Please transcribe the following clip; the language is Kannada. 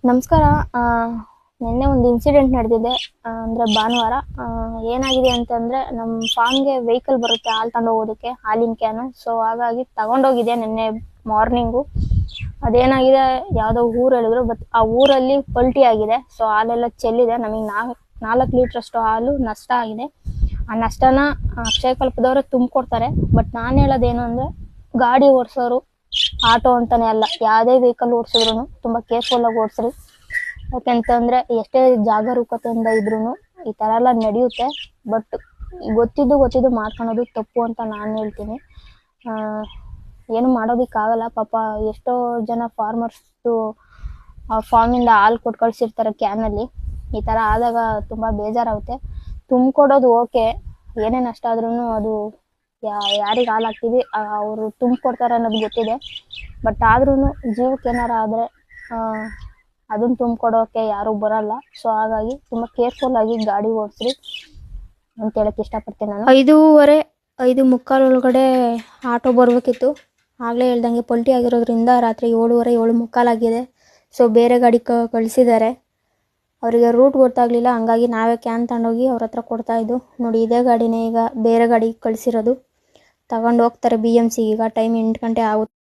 ನಮಸ್ಕಾರ. ನಿನ್ನೆ ಒಂದು ಇನ್ಸಿಡೆಂಟ್ ನಡೆದಿದೆ. ಅಂದರೆ ಭಾನುವಾರ ಏನಾಗಿದೆ ಅಂತಂದರೆ, ನಮ್ಮ ಫಾರ್ಮ್ಗೆ ವೆಹಿಕಲ್ ಬರುತ್ತೆ ಹಾಲು ತಗೊಂಡೋಗೋದಕ್ಕೆ, ಹಾಲಿನ ಕ್ಯಾನು. ಸೊ ಹಾಗಾಗಿ ತಗೊಂಡೋಗಿದೆ ನಿನ್ನೆ ಮಾರ್ನಿಂಗು. ಅದೇನಾಗಿದೆ, ಯಾವುದೋ ಊರು ಹೇಳಿದ್ರು, ಬಟ್ ಆ ಊರಲ್ಲಿ ಪಲ್ಟಿ ಆಗಿದೆ. ಸೊ ಹಾಲೆಲ್ಲ ಚೆಲ್ಲಿದೆ. ನಮಗೆ 4 ಲೀಟ್ರಷ್ಟು ಹಾಲು ನಷ್ಟ ಆಗಿದೆ. ಆ ನಷ್ಟನ ಅಕ್ಷಯಕಲ್ಪದವರು ತುಂಬಿಕೊಡ್ತಾರೆ. ಬಟ್ ನಾನು ಹೇಳೋದೇನು ಅಂದರೆ, ಗಾಡಿ ಓಡಿಸೋರು ಆಟೋ ಅಂತಾನೆ ಅಲ್ಲ, ಯಾವುದೇ ವೆಹಿಕಲ್ ಓಡಿಸಿದ್ರು ತುಂಬ ಕೇರ್ಫುಲ್ಲಾಗಿ ಓಡಿಸ್ರಿ. ಯಾಕೆಂತಂದರೆ ಎಷ್ಟೇ ಜಾಗರೂಕತೆಯಿಂದ ಇದ್ರೂ ಈ ಥರ ಎಲ್ಲ ನಡೆಯುತ್ತೆ. ಬಟ್ ಗೊತ್ತಿದ್ದು ಮಾಡ್ಕೊಳೋದು ತಪ್ಪು ಅಂತ ನಾನು ಹೇಳ್ತೀನಿ. ಏನು ಮಾಡೋದಕ್ಕಾಗಲ್ಲ. ಪಾಪ ಎಷ್ಟೋ ಜನ ಫಾರ್ಮರ್ಸ್ದು ಫಾರ್ಮಿಂದ ಹಾಲು ಕೊಟ್ಟು ಕಳಿಸಿರ್ತಾರೆ ಕ್ಯಾನಲ್ಲಿ. ಈ ಥರ ಆದಾಗ ತುಂಬ ಬೇಜಾರಾಗುತ್ತೆ. ತುಂಬಿಕೊಡೋದು ಓಕೆ, ಏನೇ ನಷ್ಟ ಆದ್ರೂ ಅದು ಯಾರಿಗೆ ಹಾಲು ಹಾಕ್ತೀವಿ ಅವರು ತುಂಬಿಕೊಡ್ತಾರೆ ಅನ್ನೋದು ಗೊತ್ತಿದೆ. ಬಟ್ ಆದ್ರೂ ಜೀವಕ್ಕೆ ಏನಾರ ಆದರೆ ಅದನ್ನು ತುಂಬಿಕೊಡೋಕೆ ಯಾರೂ ಬರಲ್ಲ. ಸೊ ಹಾಗಾಗಿ ತುಂಬ ಕೇರ್ಫುಲ್ಲಾಗಿ ಗಾಡಿ ಓಡಿಸ್ರಿ ಅಂತ ಹೇಳಕ್ಕೆ ಇಷ್ಟಪಡ್ತೀನಿ ನಾನು. 5:15 ಒಳಗಡೆ ಆಟೋ ಬರಬೇಕಿತ್ತು. ಆಗಲೇ ಹೇಳ್ದಂಗೆ ಪಲ್ಟಿ ಆಗಿರೋದ್ರಿಂದ ರಾತ್ರಿ 7:30, 7:45 ಆಗಿದೆ. ಸೊ ಬೇರೆ ಗಾಡಿ ಕಳಿಸಿದ್ದಾರೆ. ಅವರಿಗೆ ರೂಟ್ ಗೊತ್ತಾಗಲಿಲ್ಲ, ಹಂಗಾಗಿ ನಾವೇ ಕ್ಯಾನ್ ತಗೊಂಡೋಗಿ ಅವ್ರ ಹತ್ರ ಕೊಡ್ತಾಯಿದ್ದು. ನೋಡಿ, ಇದೇ ಗಾಡಿನೇ ಈಗ ಬೇರೆ ಗಾಡಿ ಕಳಿಸಿರೋದು. ತಗೊಂಡು ಹೋಗ್ತಾರೆ BMC. ಈಗ ಟೈಮ್ 8 ಗಂಟೆ ಆಗುತ್ತೆ.